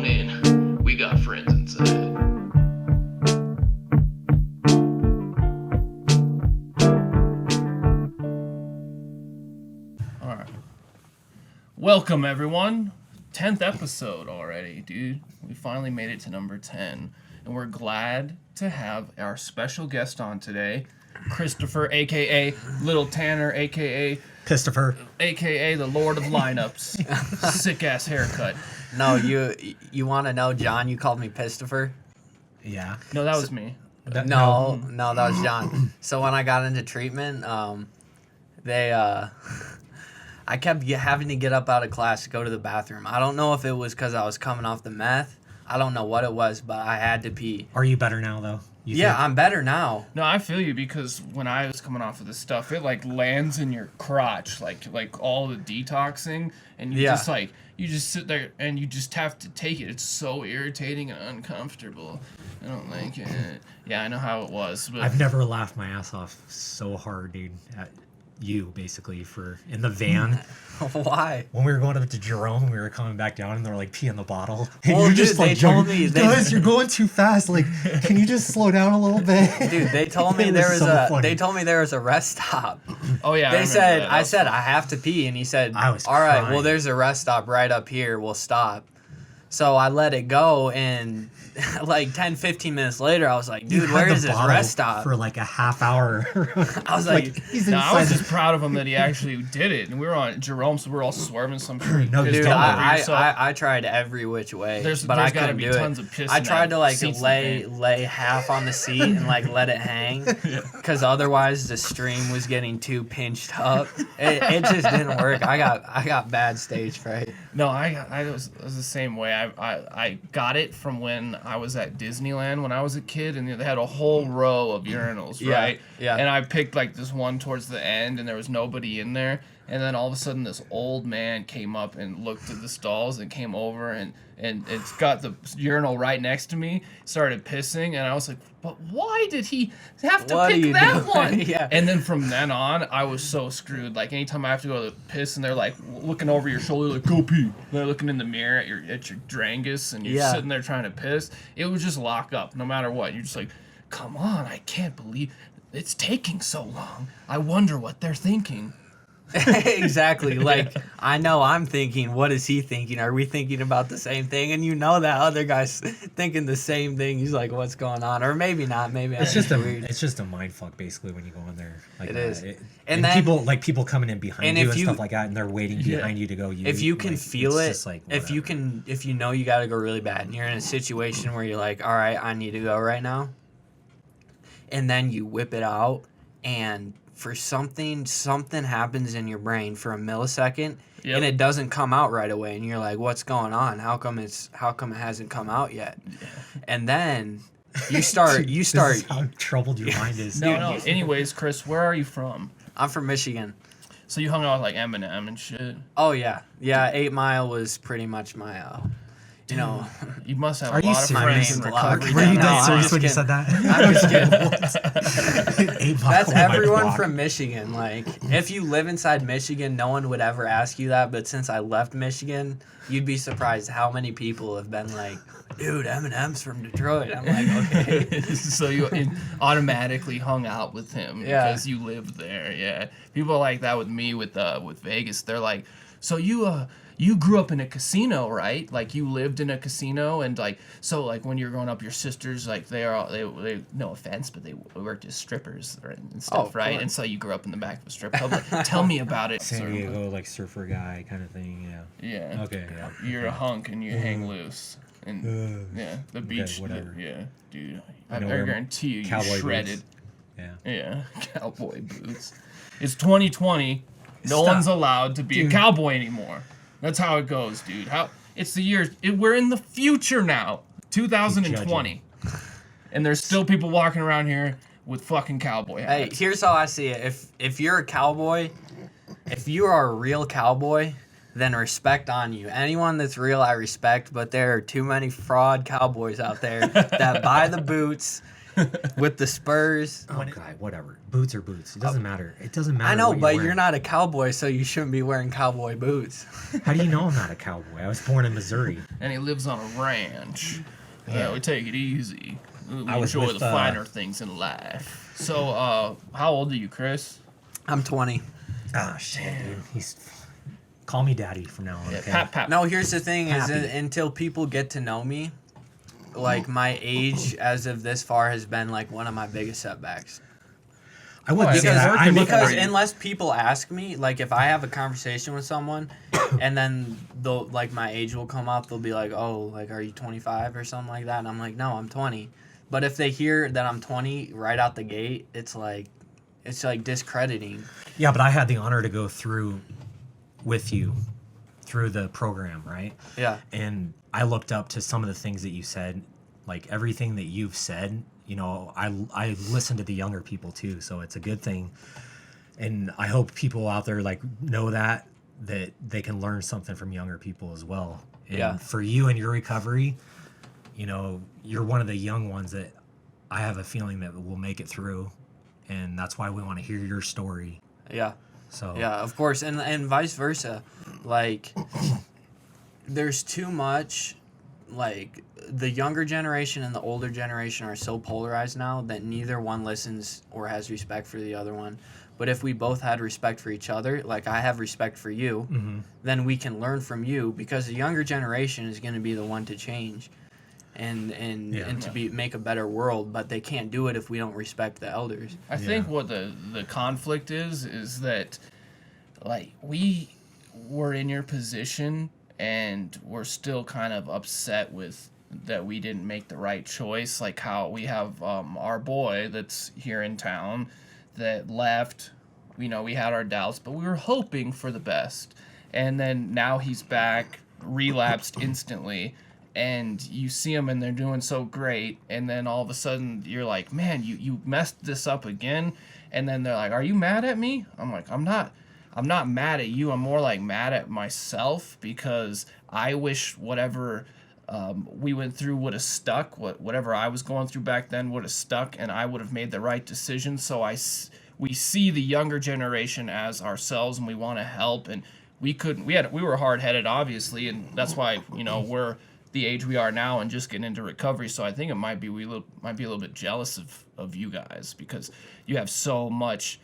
in. We got friends inside. Alright. Welcome, everyone. 10th episode already, dude. We finally made it to number 10. And we're glad to have our special guest on today, Christopher, a.k.a. Lil Tanner, a.k.a. Pisstopher, a.k.a. the Lord of Lineups. Sick-ass haircut. No, you want to know, John, you called me Pisstopher? yeah. No, that was me. No, that was John. So when I got into treatment, I kept having to get up out of class to go to the bathroom. I don't know if it was because I was coming off the meth. I don't know what it was, but I had to pee. Are you better now, though? Yeah, I'm better now. No, I feel you, because when I was coming off of this stuff, it like lands in your crotch, like all the detoxing, and you just sit there and you just have to take it. It's so irritating and uncomfortable. I don't like it. Yeah, I know how it was. But I've never laughed my ass off so hard, dude. At you, basically, in the van. Why? When we were going up to Jerome, we were coming back down, and they're like peeing the bottle. And Well, you're dude, just like, they told me guys, you're going too fast. Like, can you just slow down a little bit? Dude, they told me there was a rest stop. Oh yeah. I said I have to pee, and he said, I was all right, crying. well, there's a rest stop right up here. We'll stop. So I let it go, and like 10, 15 minutes later, I was like, dude, where is this rest stop? For like a half hour. I was like he's No, I was inside just proud of him that he actually did it. And we were on Jerome, so we were all swerving some shit. No, Pissed dude, all over I yourself. tried every which way, but there's I gotta couldn't be do tons it. of piss I in tried that to like seats in the lay half on the seat and like let it hang, because otherwise the stream was getting too pinched up. It just didn't work. I got bad stage fright. No, I was the same way. I got it from when I was at Disneyland when I was a kid, and they had a whole row of urinals, Yeah, right? yeah. And I picked like this one towards the end, and there was nobody in there. And then all of a sudden, this old man came up and looked at the stalls and came over, and it's got the urinal right next to me. Started pissing, and I was like, "But why did he have to What are pick you that doing?" one?" Yeah. And then from then on, I was so screwed. Like anytime I have to go to the piss, and they're like looking over your shoulder, like "Go pee." And they're looking in the mirror at your drangus, and you're Yeah. sitting there trying to piss. It would just lock up, no matter what. You're just like, "Come on, I can't believe it's taking so long. I wonder what they're thinking." Exactly. Like, I know I'm thinking, what is he thinking? Are we thinking about the same thing? And you know that other guy's thinking the same thing. He's like, what's going on? Or maybe not. Maybe It's I'm just weird. it's just a mind fuck, basically, when you go in there. Like It is. And then- people coming in behind and you if and you- stuff like that, and they're waiting behind you to go. If you can feel it's it, just like, if you know you got to go really bad, and you're in a situation where you're like, all right, I need to go right now, and then you whip it out, and for something happens in your brain for a millisecond, Yep. and it doesn't come out right away, and you're like, what's going on? How come it hasn't come out yet? And then you start. This is how troubled your mind is. No. Anyways, Chris, where are you from? I'm from Michigan. So you hung out with like Eminem and shit. Oh yeah. 8 Mile was pretty much my You must have Are a you lot of friends in serious? recovery. Were you No, that I'm serious just when you kidding. said that? I'm just kidding. 8 Mile That's on my everyone block. from Michigan. Like, if you live inside Michigan, no one would ever ask you that. But since I left Michigan, you'd be surprised how many people have been like, dude, Eminem's from Detroit. I'm like, okay. So you automatically hung out with him Yeah. because you lived there. Yeah, people like that with me with Vegas. They're like, so you grew up in a casino, right? Like you lived in a casino, and like so like when you're growing up, your sisters like they no offense, but they worked as strippers and stuff, Oh, right? cool. And so you grew up in the back of a strip club. Like, tell me about it. San sir. Diego, like surfer guy kind of thing. Yeah. Yeah. Okay. Yeah. You're a hunk and you hang loose. And yeah, the beach. whatever. Yeah, dude. I I know where guarantee you, cowboy you shredded. Yeah. Yeah, cowboy boots. It's 2020. No Stop. one's allowed to be a cowboy anymore. That's how it goes, dude. It's the year. We're in the future now, 2020, and there's still people walking around here with fucking cowboy Hey, hats. here's how I see it. If you're a cowboy, if you are a real cowboy, then respect on you. Anyone that's real, I respect, but there are too many fraud cowboys out there that buy the boots with the Spurs. Oh God, whatever. Boots are boots. It doesn't matter. It doesn't matter. I know, what but you're you're wearing. not a cowboy, so you shouldn't be wearing cowboy boots. How do you know I'm not a cowboy? I was born in Missouri. And he lives on a ranch. Yeah, we take it easy. We I was enjoy with, the finer things in life. So, how old are you, Chris? I'm 20. Ah, shit, dude. Call me daddy from now on. Yeah, Okay? Pap. No, here's the thing: is Happy. until people get to know me, like my age as of this far has been like one of my biggest setbacks. I wouldn't say Because- that. I look Because for you. unless people ask me, like if I have a conversation with someone, and then they'll like my age will come up, they'll be like, "Oh, like are you 25 or something like that?" And I'm like, "No, I'm 20." But if they hear that I'm 20 right out the gate, it's like discrediting. Yeah, but I had the honor to go through with you through the program, right? Yeah. And I looked up to some of the things that you said, like everything that you've said. You know, I listen to the younger people too, so it's a good thing. And I hope people out there like know that they can learn something from younger people as well. And Yeah. for you and your recovery, you know, you're one of the young ones that I have a feeling that will make it through, and that's why we want to hear your story. Yeah. So Yeah, of course, and vice versa. Like, there's too much. Like, the younger generation and the older generation are so polarized now that neither one listens or has respect for the other one. But if we both had respect for each other, like I have respect for you, then we can learn from you, because the younger generation is going to be the one to change and to make a better world, but they can't do it if we don't respect the elders. I think what the conflict is that, like, we were in your position and we're still kind of upset with that we didn't make the right choice. Like how we have our boy that's here in town that left. You know, we had our doubts, but we were hoping for the best. And then now he's back, relapsed instantly. And you see them and they're doing so great, and then all of a sudden you're like, man, you messed this up again. And then they're like, are you mad at me? I'm like, I'm not mad at you. I'm more like mad at myself, because I wish whatever we went through would have stuck. Whatever I was going through back then would have stuck, and I would have made the right decision. So we see the younger generation as ourselves, and we want to help. And we were hard headed, obviously, and that's why we're the age we are now and just getting into recovery. So I think it might be a little bit jealous of you guys, because you have so much,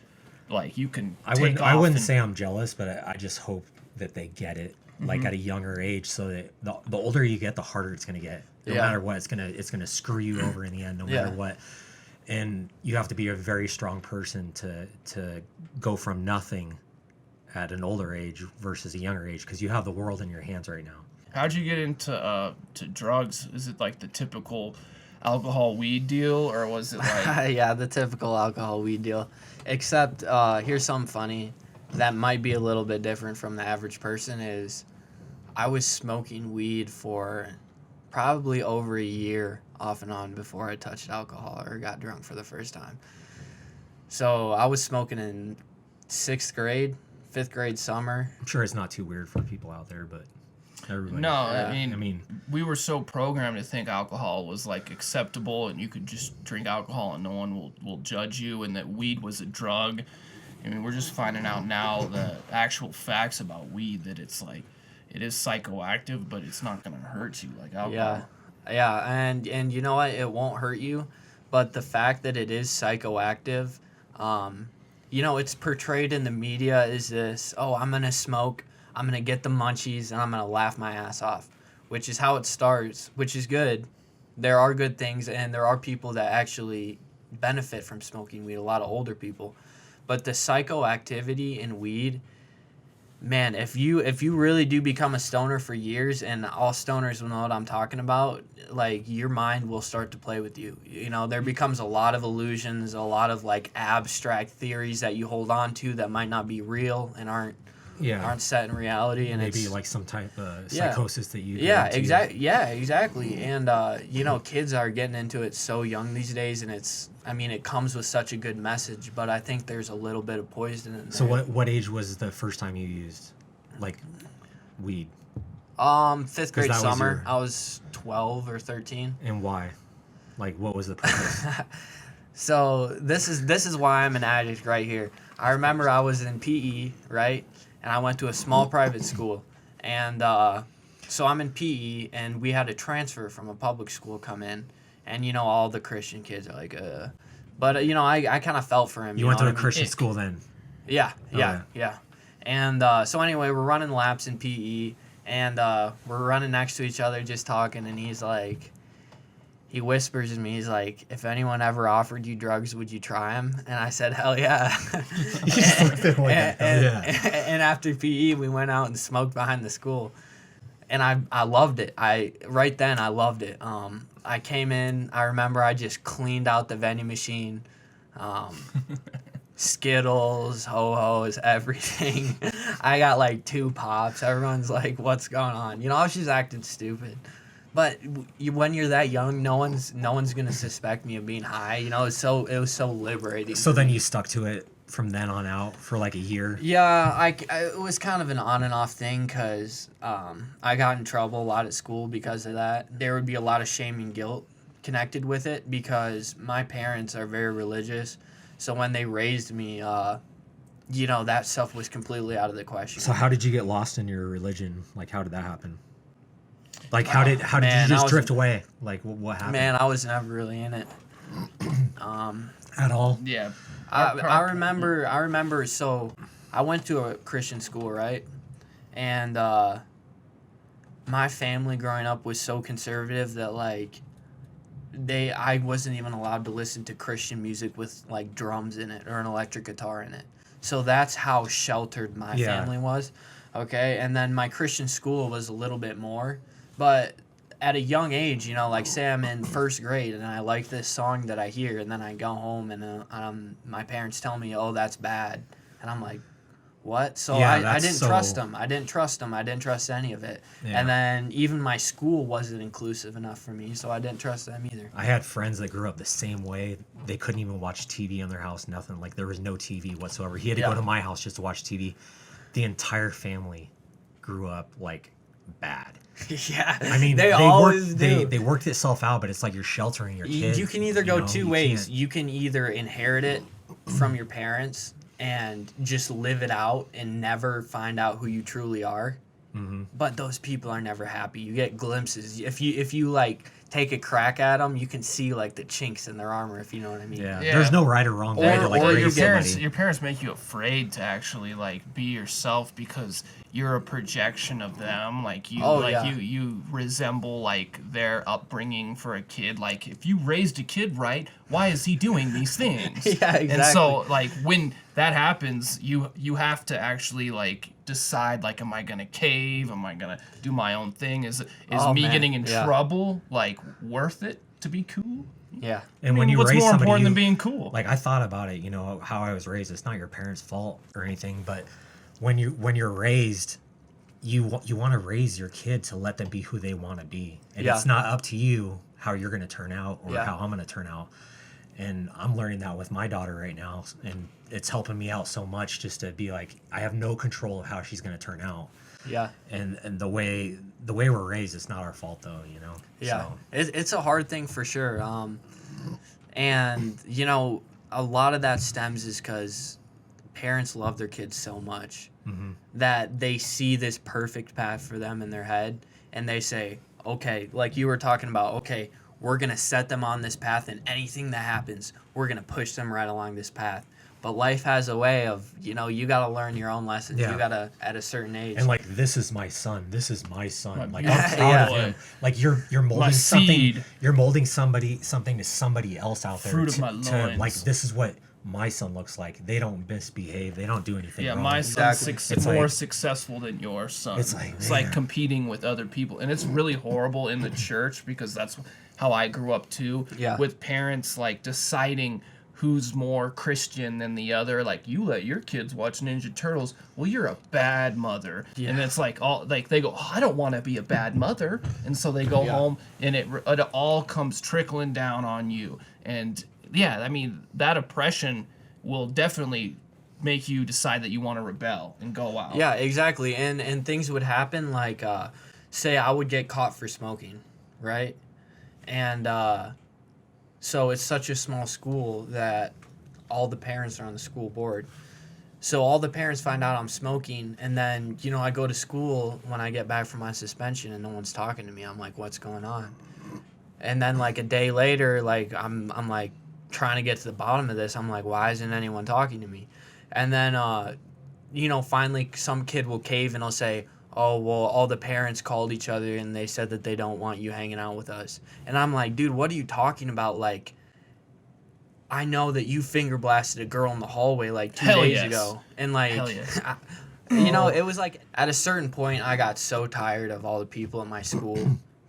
like, you can I wouldn't say I'm jealous, but I just hope that they get it like at a younger age, so that the older you get, the harder it's going to get. No matter what, it's going to screw you over in the end, no matter what. And you have to be a very strong person to go from nothing at an older age versus a younger age, because you have the world in your hands right now. How'd you get into to drugs? Is it like the typical alcohol weed deal, or was it like Yeah, the typical alcohol weed deal. Except here's something funny that might be a little bit different from the average person. Is I was smoking weed for probably over a year off and on before I touched alcohol or got drunk for the first time. So I was smoking in 6th grade, 5th grade summer. I'm sure it's not too weird for people out there, but everybody. No, Yeah. I mean, we were so programmed to think alcohol was like acceptable and you could just drink alcohol and no one will judge you, and that weed was a drug. I mean, we're just finding out now the actual facts about weed, that it's like, it is psychoactive, but it's not going to hurt you like alcohol. Yeah, and you know what? It won't hurt you, but the fact that it is psychoactive, it's portrayed in the media as this, oh, I'm going to smoke, I'm going to get the munchies, and I'm going to laugh my ass off, which is how it starts, which is good. There are good things, and there are people that actually benefit from smoking weed, a lot of older people. But the psychoactivity in weed, man, if you really do become a stoner for years, and all stoners will know what I'm talking about, like, your mind will start to play with you. There becomes a lot of illusions, a lot of, like, abstract theories that you hold on to that might not be real and aren't set in reality, and maybe it's like some type of psychosis that you exactly. And kids are getting into it so young these days, and it comes with such a good message, but I think there's a little bit of poison in there. So what age was the first time you used like weed? 5th grade that was summer. your- I was 12 or 13. And why? Like, what was the purpose? So this is why I'm an addict right here. I remember I was in PE, right? And I went to a small private school. And so I'm in PE, and we had a transfer from a public school come in. And, all the Christian kids are like, But, I kind of felt for him. You went to a Christian school then? Yeah. And so anyway, we're running laps in PE, and we're running next to each other just talking, and he's like, he whispers to me, he's like, if anyone ever offered you drugs, would you try them? And I said, hell yeah. And after PE, we went out and smoked behind the school. And I loved it. Right then, I loved it. I came in, I remember I just cleaned out the vending machine. Skittles, ho-hos, everything. I got like 2 pops. Everyone's like, what's going on? I was just acting stupid. But when you're that young, no one's gonna suspect me of being high. It was so liberating. So then you stuck to it from then on out for like a year? Yeah, it was kind of an on and off thing because I got in trouble a lot at school because of that. There would be a lot of shame and guilt connected with it because my parents are very religious. So when they raised me, that stuff was completely out of the question. So how did you get lost in your religion? Like, how did that happen? Like, how did you just drift away? Like, what happened? Man, I was never really in it. At all? Yeah. I remember, so I went to a Christian school, right? And my family growing up was so conservative that, like, I wasn't even allowed to listen to Christian music with, like, drums in it or an electric guitar in it. So that's how sheltered my family was, okay? And then my Christian school was a little bit more. But at a young age, like, say I'm in first grade and I like this song that I hear, and then I go home and my parents tell me, oh, that's bad. And I'm like, what? So I didn't trust them. I didn't trust them. I didn't trust any of it. Yeah. And then even my school wasn't inclusive enough for me, so I didn't trust them either. I had friends that grew up the same way. They couldn't even watch TV in their house, nothing. Like, there was no TV whatsoever. He had to go to my house just to watch TV. The entire family grew up, like, bad. Yeah, I mean, they always do. They worked itself out, but it's like you're sheltering your kid. You can either go 2 ways. You can either inherit it from your parents and just live it out and never find out who you truly are. Mm-hmm. But those people are never happy. You get glimpses. If you like take a crack at them, you can see like the chinks in their armor. If you know what I mean. Yeah. There's no right or wrong way to like raise somebody. Your parents make you afraid to actually like be yourself because you're a projection of them. Like you resemble like their upbringing for a kid. Like if you raised a kid right, why is he doing these things? Yeah, exactly. And so like when that happens, you have to actually like decide like, am I gonna cave? Am I gonna do my own thing? Is getting in trouble like worth it to be cool? Yeah. And when you what's raise more somebody, important than being cool? Like I thought about it, how I was raised. It's not your parents' fault or anything, but when you're raised, you want to raise your kid to let them be who they want to be, and it's not up to you how you're going to turn out or how I'm going to turn out. And I'm learning that with my daughter right now, and it's helping me out so much just to be like, I have no control of how she's going to turn out. Yeah. And the way we're raised, it's not our fault though, Yeah. So. It's a hard thing for sure. And a lot of that stems is because parents love their kids so much that they see this perfect path for them in their head, and they say, okay, like you were talking about, okay, we're going to set them on this path, and anything that happens, we're going to push them right along this path. But life has a way of, you got to learn your own lessons. Yeah. You got to, at a certain age. And like, this is my son. This is my son. Like, I'm proud of him. Like, you're molding something. Seed. You're molding something to somebody else out there. Fruit of my loins. Like, this is what my son looks like. They don't misbehave. They don't do anything wrong. My son's more successful than your son. It's like competing with other people. And it's really horrible in the church because that's how I grew up too. Yeah. With parents like deciding who's more Christian than the other. Like, you let your kids watch Ninja Turtles. Well, you're a bad mother. Yeah. And it's like they go, I don't want to be a bad mother. And so they go home and it all comes trickling down on you. And I mean, that oppression will definitely make you decide that you want to rebel and go out. Yeah, exactly. And things would happen like, say I would get caught for smoking, right? And So it's such a small school that all the parents are on the school board. So all the parents find out I'm smoking, and then, you know, I go to school when I get back from my suspension and no one's talking to me. I'm like, what's going on? And then like a day later, like I'm like trying to get to the bottom of this. I'm like, why isn't anyone talking to me? And then you know, finally some kid will cave and he'll say, oh, well, all the parents called each other and they said that they don't want you hanging out with us. And I'm like, dude, what are you talking about? Like, I know that you finger blasted a girl in the hallway like 2 days ago. And like, Hell yes. you know, it was like at a certain point I got so tired of all the people at my school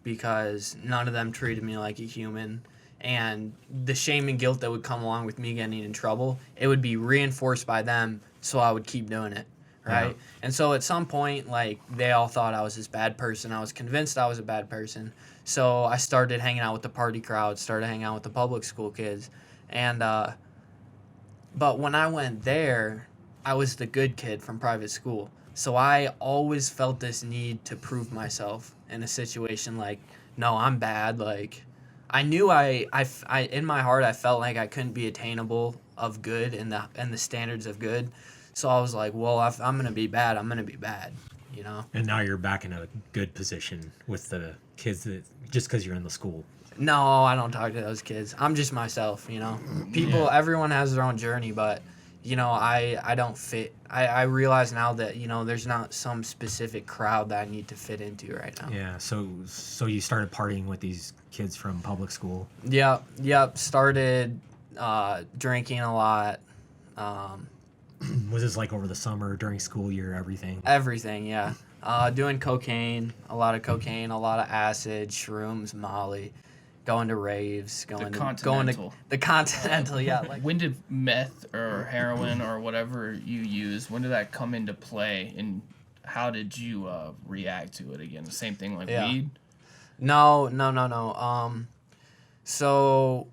because none of them treated me like a human. And the shame and guilt that would come along with me getting in trouble, it would be reinforced by them, so I would keep doing it. Right? Yeah. And so at some point, like, they all thought I was this bad person. I was convinced I was a bad person. So I started hanging out with the party crowd, started hanging out with the public school kids. And, but when I went there, I was the good kid from private school. So I always felt this need to prove myself in a situation like, no, I'm bad. Like, I knew I in my heart, I felt like I couldn't be attainable of good and the standards of good. So I was like, well, if I'm going to be bad, I'm going to be bad, you know? And now you're back in a good position with the kids that just because you're in the school. No, I don't talk to those kids. I'm just myself, you know? Everyone has their own journey, but, you know, I don't fit. I realize now that, you know, there's not some specific crowd that I need to fit into right now. Yeah, so you started partying with these kids from public school. Yep. Started drinking a lot. Was this like over the summer, during school year, everything? Everything, yeah. Doing cocaine, a lot of acid, shrooms, Molly, going to raves, going to the Continental, yeah. Like, when did meth or heroin or whatever you use, when did that come into play, and how did you react to it again? The same thing like weed? No. So,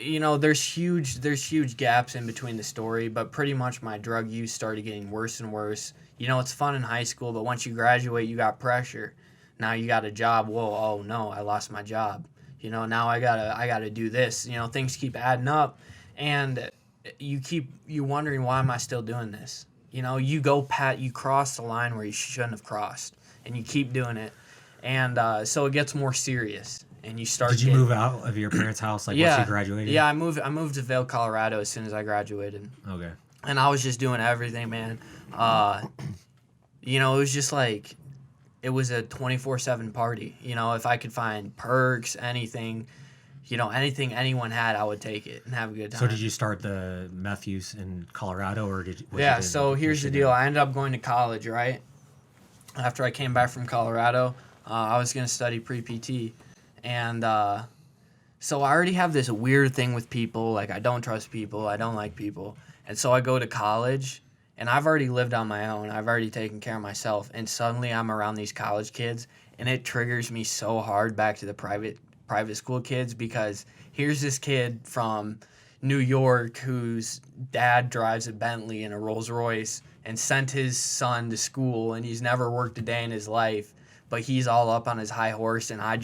you know, there's huge gaps in between the story, but pretty much my drug use started getting worse and worse. You know, it's fun in high school, but once you graduate, you got pressure. Now you got a job. Whoa, oh no, I lost my job. You know, now I gotta do this. You know, things keep adding up, and you wondering, why am I still doing this? You know, you cross the line where you shouldn't have crossed, and you keep doing it, and so it gets more serious. And you start. Did you move out of your parents' house once you graduated? Yeah, I moved to Vail, Colorado as soon as I graduated. Okay. And I was just doing everything, man. You know, it was just like, it was a 24/7 party. You know, if I could find perks, anything, you know, anything anyone had, I would take it and have a good time. So did you start the meth use in Colorado, or did? So here's the deal. I ended up going to college, right? After I came back from Colorado, I was gonna study pre-PT. And so I already have this weird thing with people. Like, I don't trust people. I don't like people. And so I go to college, and I've already lived on my own. I've already taken care of myself. And suddenly I'm around these college kids, and it triggers me so hard back to the private school kids, because here's this kid from New York whose dad drives a Bentley and a Rolls Royce and sent his son to school, and he's never worked a day in his life. But he's all up on his high horse, and I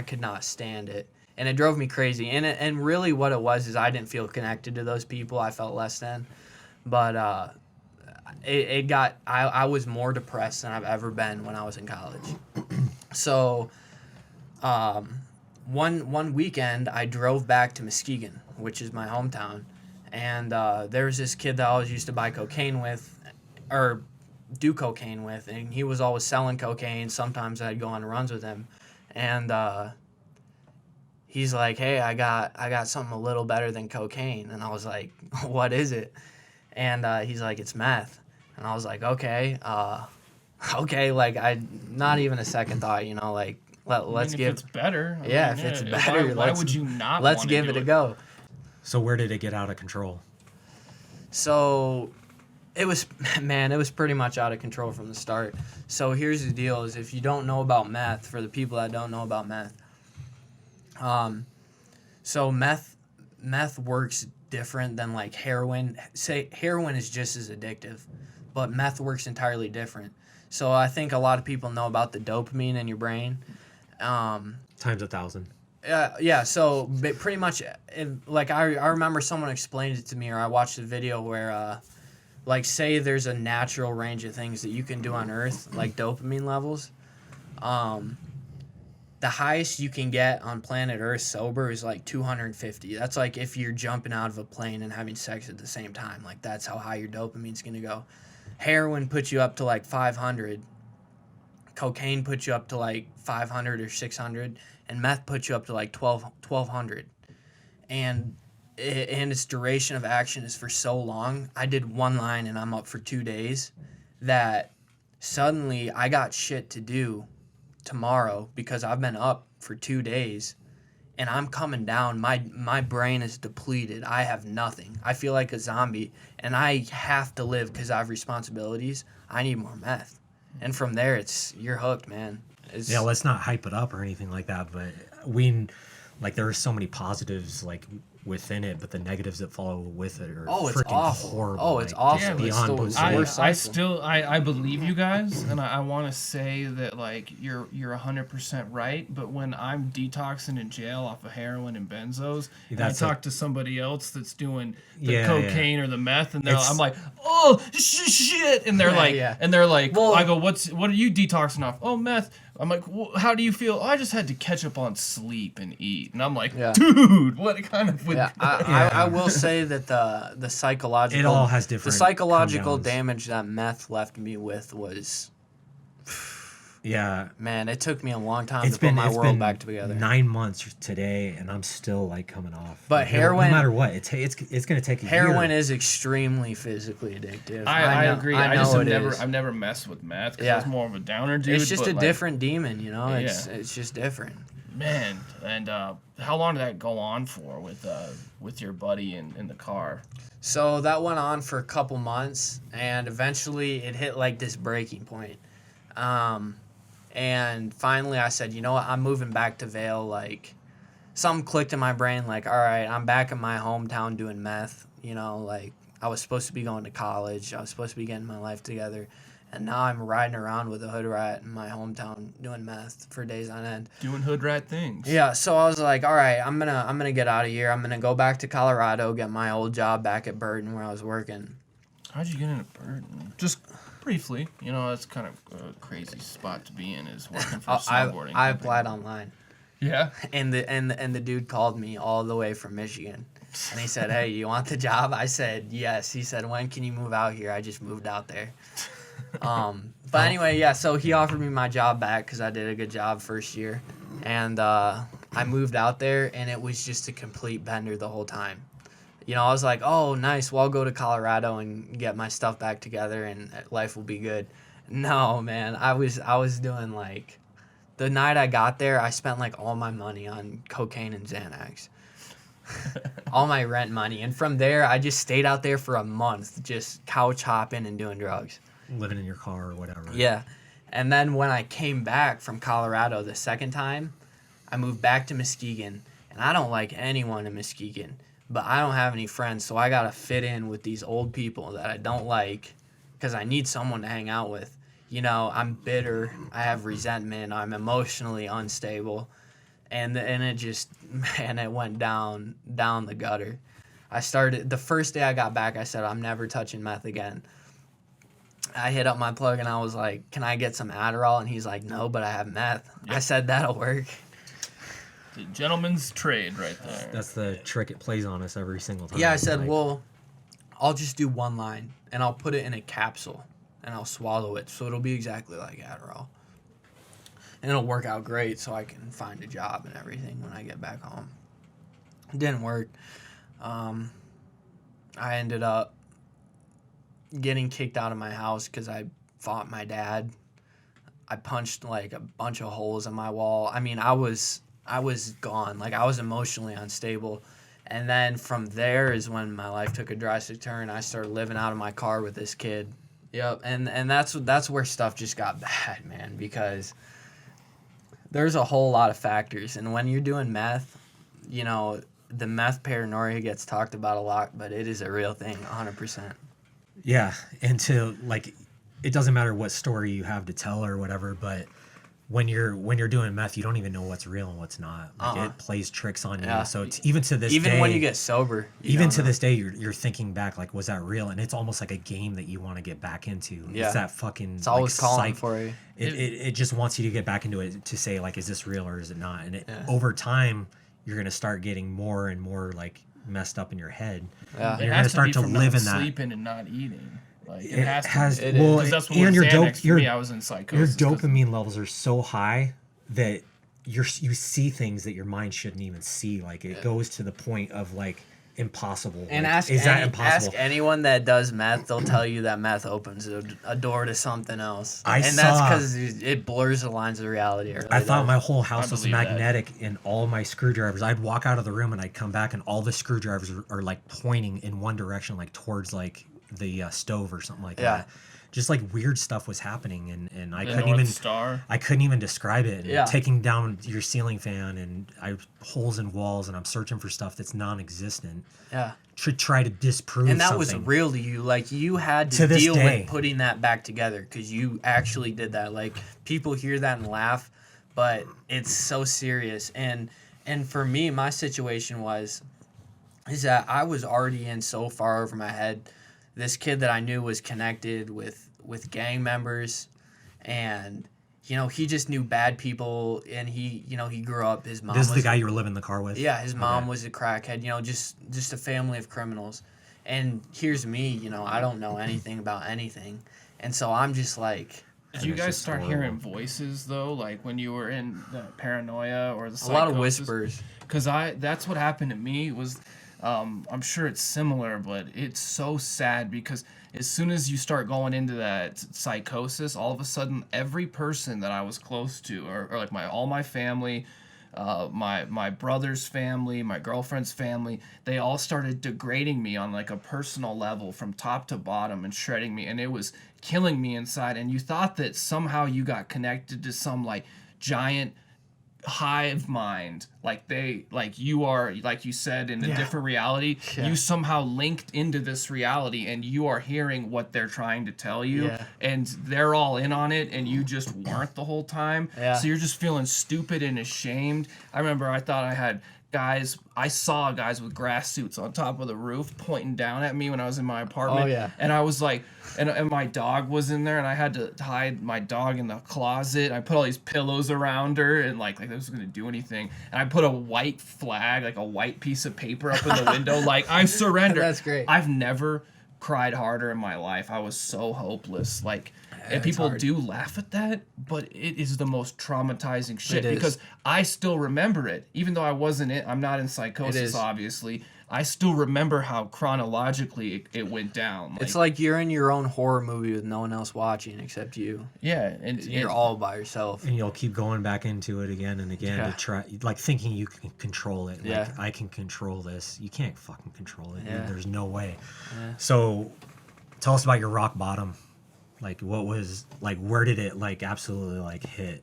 could not stand it. And it drove me crazy. And really what it was is I didn't feel connected to those people. I felt less than. But I was more depressed than I've ever been when I was in college. So one weekend I drove back to Muskegon, which is my hometown. And there was this kid that I always used to buy cocaine with, or do cocaine with, and he was always selling cocaine. Sometimes I'd go on runs with him, and he's like, hey, I got something a little better than cocaine. And I was like, what is it? And he's like, it's meth. And I was like, okay, like, I not even a second thought, you know, like, let's give. If it's better. If it's better, why would you not? Let's give it a go. So where did it get out of control? So it was pretty much out of control from the start. So here's the deal: is if you don't know about meth, for the people that don't know about meth, so meth works different than like heroin. Say heroin is just as addictive, but meth works entirely different. So I think a lot of people know about the dopamine in your brain. Times 1,000. Yeah, so pretty much, like I remember someone explained it to me, or I watched a video where, like, say there's a natural range of things that you can do on Earth, like dopamine levels. The highest you can get on planet Earth sober is like 250. That's like if you're jumping out of a plane and having sex at the same time. Like, that's how high your dopamine's gonna go. Heroin puts you up to like 500. Cocaine puts you up to like 500 or 600, and meth puts you up to like 1200. And its duration of action is for so long. I did one line and I'm up for 2 days, that suddenly I got shit to do tomorrow because I've been up for 2 days and I'm coming down. My brain is depleted. I have nothing. I feel like a zombie, and I have to live because I have responsibilities. I need more meth. And from there, you're hooked, man. Yeah, let's not hype it up or anything like that, but there are so many positives like within it, but the negatives that follow with it are it's freaking awful. horrible. Oh, it's awful. just Yeah, beyond it's the belief. worst I cycle. still I believe you guys, and I want to say that like you're 100% right. But when I'm detoxing in jail off of heroin and benzos, and I talk to somebody else that's doing the cocaine or the meth, and I'm like, oh shit, and they're like, Well, I go, what are you detoxing off? Oh, meth. I'm like, well, how do you feel? Oh, I just had to catch up on sleep and eat, and I'm like, dude, what kind of? I will say that the psychological, it all has different. The psychological come-downs. damage that meth left me with was, yeah, man, it took me a long time to put my world back together. 9 months today, and I'm still like coming off. But like, heroin, no matter what, it's going to take a heroin year. is extremely physically addictive. I agree. I know I've never messed with meth because it's more of a downer, dude. It's just a different demon, you know. It's just different. Man, and how long did that go on for with your buddy in the car? So that went on for a couple months, and eventually it hit like this breaking point. And finally I said, you know what, I'm moving back to Vail. Like, something clicked in my brain, like, all right, I'm back in my hometown doing meth. You know, like, I was supposed to be going to college. I was supposed to be getting my life together. And now I'm riding around with a hood rat in my hometown doing meth for days on end. Doing hood rat things. Yeah, so I was like, all right, I'm gonna get out of here. I'm gonna go back to Colorado, get my old job back at Burton where I was working. How'd you get into Burton? Just briefly, you know, that's kind of a crazy spot to be in, is working for a snowboarding I company. applied online. Yeah. And the dude called me all the way from Michigan. And he said, hey, you want the job? I said, yes. He said, when can you move out here? I just moved out there. But anyway, yeah, so he offered me my job back because I did a good job first year. And I moved out there, and it was just a complete bender the whole time. You know, I was like, oh, nice. Well, I'll go to Colorado and get my stuff back together, and life will be good. No, man, I was doing, like, the night I got there, I spent, like, all my money on cocaine and Xanax. All my rent money. And from there, I just stayed out there for a month, just couch hopping and doing drugs. Living in your car or whatever. Yeah. And then when I came back from Colorado the second time, I moved back to Muskegon. And I don't like anyone in Muskegon, but I don't have any friends, so I got to fit in with these old people that I don't like because I need someone to hang out with. You know, I'm bitter. I have resentment. I'm emotionally unstable. And it just, man, it went down the gutter. The first day I got back, I said, I'm never touching meth again. I hit up my plug and I was like, can I get some Adderall? And he's like, no, but I have meth. Yep. I said, that'll work. The gentleman's trade right there. That's the trick it plays on us every single time. Yeah, I said, well, I'll just do one line and I'll put it in a capsule and I'll swallow it. So it'll be exactly like Adderall. And it'll work out great so I can find a job and everything when I get back home. It didn't work. I ended up getting kicked out of my house because I fought my dad. I punched like a bunch of holes in my wall. I mean, I was gone. Like, I was emotionally unstable. And then from there is when my life took a drastic turn. I started living out of my car with this kid. Yep. And that's where stuff just got bad, man, because there's a whole lot of factors. And when you're doing meth, you know, the meth paranoia gets talked about a lot, but it is a real thing, 100%. Yeah, and to, like, it doesn't matter what story you have to tell or whatever, but when you're doing meth, you don't even know what's real and what's not. Like it plays tricks on you. So it's even to this day. Even when you get sober. Even to this day, you're thinking back, like, was that real? And it's almost like a game that you want to get back into. Yeah. It's that fucking. It's always calling for you. It just wants you to get back into it to say, like, is this real or is it not? And over time, you're gonna start getting more and more like messed up in your head. Yeah. You're gonna start to live in that. Sleeping and not eating. Like it has to. Well, because that's what and was your Xanax for me. I was in psychosis. Your dopamine levels are so high that you see things that your mind shouldn't even see. Like it goes to the point of like impossible. And like, that impossible? Ask anyone that does meth; they'll tell you that meth opens a door to something else. That's because it blurs the lines of reality. I thought my whole house was magnetic, and all my screwdrivers. I'd walk out of the room and I'd come back, and all the screwdrivers are like pointing in one direction, like towards like the stove or something like that. Just like weird stuff was happening, and I couldn't even describe it. And taking down your ceiling fan, and I holes in walls, and I'm searching for stuff that's non-existent. Yeah. To try to disprove. And that something. was real to you. Like you had to deal with putting that back together because you actually did that. Like people hear that and laugh, but it's so serious. And for me, my situation is that I was already in so far over my head. This kid that I knew was connected with gang members, and he just knew bad people, and he grew up. His mom. This is the guy you were living in the car with. Yeah, his mom was a crackhead. Just a family of criminals. And here's me. I don't know anything about anything, and so I'm just like. Did you guys start hearing voices though, like when you were in the paranoia or the psychosis? A lot of whispers. Because that's what happened to me was. I'm sure it's similar, but it's so sad because as soon as you start going into that psychosis, all of a sudden every person that I was close to, or like all my family, my brother's family, my girlfriend's family, they all started degrading me on like a personal level from top to bottom and shredding me, and it was killing me inside. And you thought that somehow you got connected to some like giant hive mind, like you are, like you said, in a different reality. You somehow linked into this reality, and you are hearing what they're trying to tell you, and they're all in on it, and you just weren't the whole time. So you're just feeling stupid and ashamed. I remember I thought I saw guys with grass suits on top of the roof pointing down at me when I was in my apartment. And I was like, and my dog was in there, and I had to hide my dog in the closet. I put all these pillows around her, and like this was gonna do anything. And I put a white flag, like a white piece of paper up in the window, like I surrender. That's great. I've never cried harder in my life. I was so hopeless. Like, and people do laugh at that, but it is the most traumatizing shit because I still remember it. Even though I'm not in psychosis, obviously. I still remember how chronologically it went down. It's like you're in your own horror movie with no one else watching except you. Yeah, and you're all by yourself. And you'll keep going back into it again and again to try, like thinking you can control it. Like, I can control this. You can't fucking control it. There's no way. So, tell us about your rock bottom. Like, what was, like, where did it, like, absolutely, like, hit?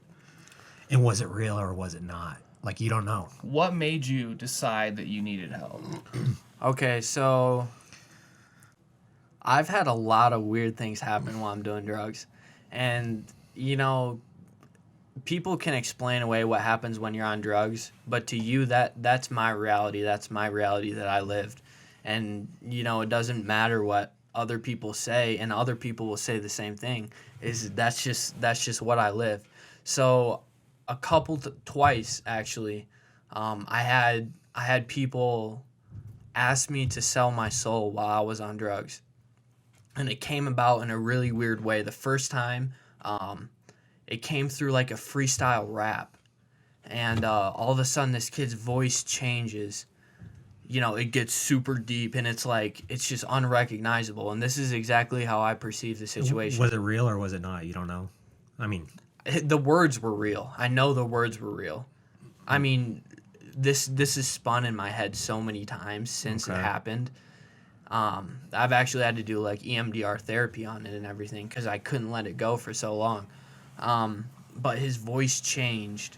And was it real or was it not? Like, you don't know. What made you decide that you needed help? Okay, so I've had a lot of weird things happen while I'm doing drugs. And, people can explain away what happens when you're on drugs, but to you, that's my reality. That's my reality that I lived. And, it doesn't matter what other people say, and other people will say the same thing. That's just what I live. So twice actually, I had people ask me to sell my soul while I was on drugs, and it came about in a really weird way. The first time, it came through like a freestyle rap, and all of a sudden this kid's voice changes. It gets super deep, and it's just unrecognizable. And this is exactly how I perceive the situation. Was it real or was it not? You don't know? I mean, the words were real. I know the words were real. I mean, this is spun in my head so many times since it happened. I've actually had to do like EMDR therapy on it and everything because I couldn't let it go for so long. But his voice changed.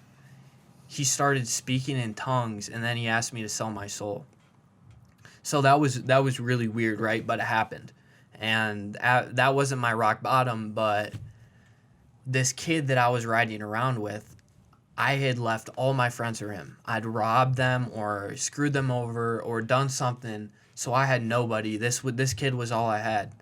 He started speaking in tongues, and then he asked me to sell my soul. So that was really weird, right? But it happened, and that wasn't my rock bottom. But this kid that I was riding around with, I had left all my friends for him. I'd robbed them or screwed them over or done something, so I had nobody. This kid was all I had.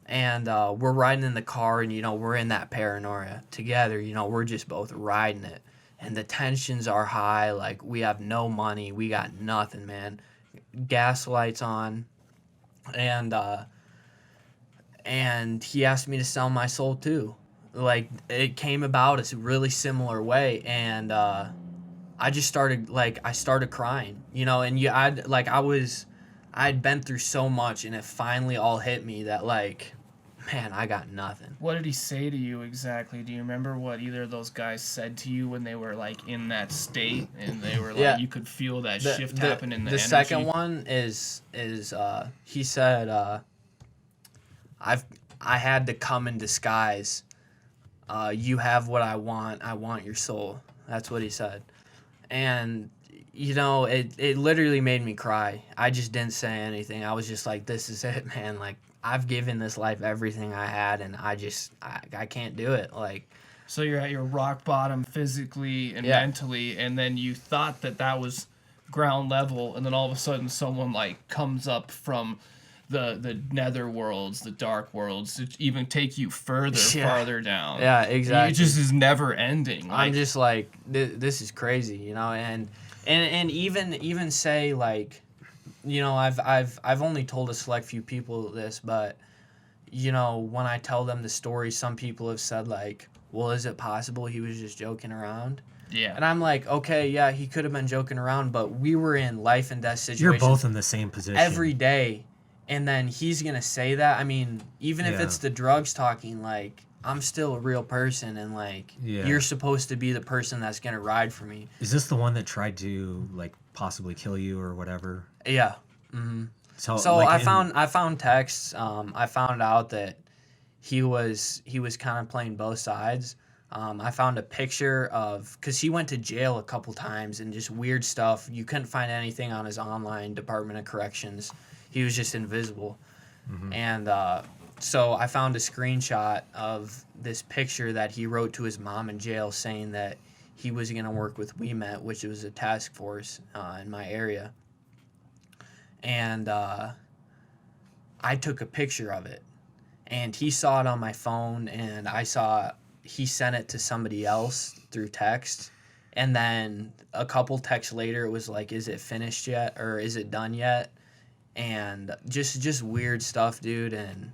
And we're riding in the car, and, we're in that paranoia together. We're just both riding it. And the tensions are high. Like, we have no money. We got nothing, man. Gas lights on. And he asked me to sell my soul, too. Like, it came about a really similar way. And I just started, I started crying. I'd been through so much, and it finally all hit me that, man, I got nothing. What did he say to you exactly? Do you remember what either of those guys said to you when they were in that state and they were you could feel that shift happen in the energy? The second one is he said I had to come in disguise. You have what I want your soul. That's what he said. And it literally made me cry. I just didn't say anything. I was just like, this is it, man. I've given this life everything I had, and I can't do it. So you're at your rock bottom physically and mentally, and then you thought that was ground level, and then all of a sudden someone comes up from the nether worlds, the dark worlds, to even take you farther down. Yeah, exactly. It just is never ending. I'm just this is crazy, and even say I've only told a select few people this, but when I tell them the story, some people have said well, is it possible he was just joking around? Yeah. And I'm like, okay, yeah, he could have been joking around, but we were in life and death situations. You're both in the same position every day, and then he's gonna say that. I mean, even if it's the drugs talking, I'm still a real person, and you're supposed to be the person that's gonna ride for me. Is this the one that tried to possibly kill you or whatever? Yeah. Mm-hmm. So I found texts. I found out that he was kind of playing both sides. I found a picture because he went to jail a couple times and just weird stuff. You couldn't find anything on his online Department of Corrections. He was just invisible. Mm-hmm. And so I found a screenshot of this picture that he wrote to his mom in jail saying that he was going to work with WeMet, which was a task force in my area. And I took a picture of it. And he saw it on my phone, and he sent it to somebody else through text. And then a couple texts later, it was is it finished yet? Or is it done yet? And just weird stuff, dude. And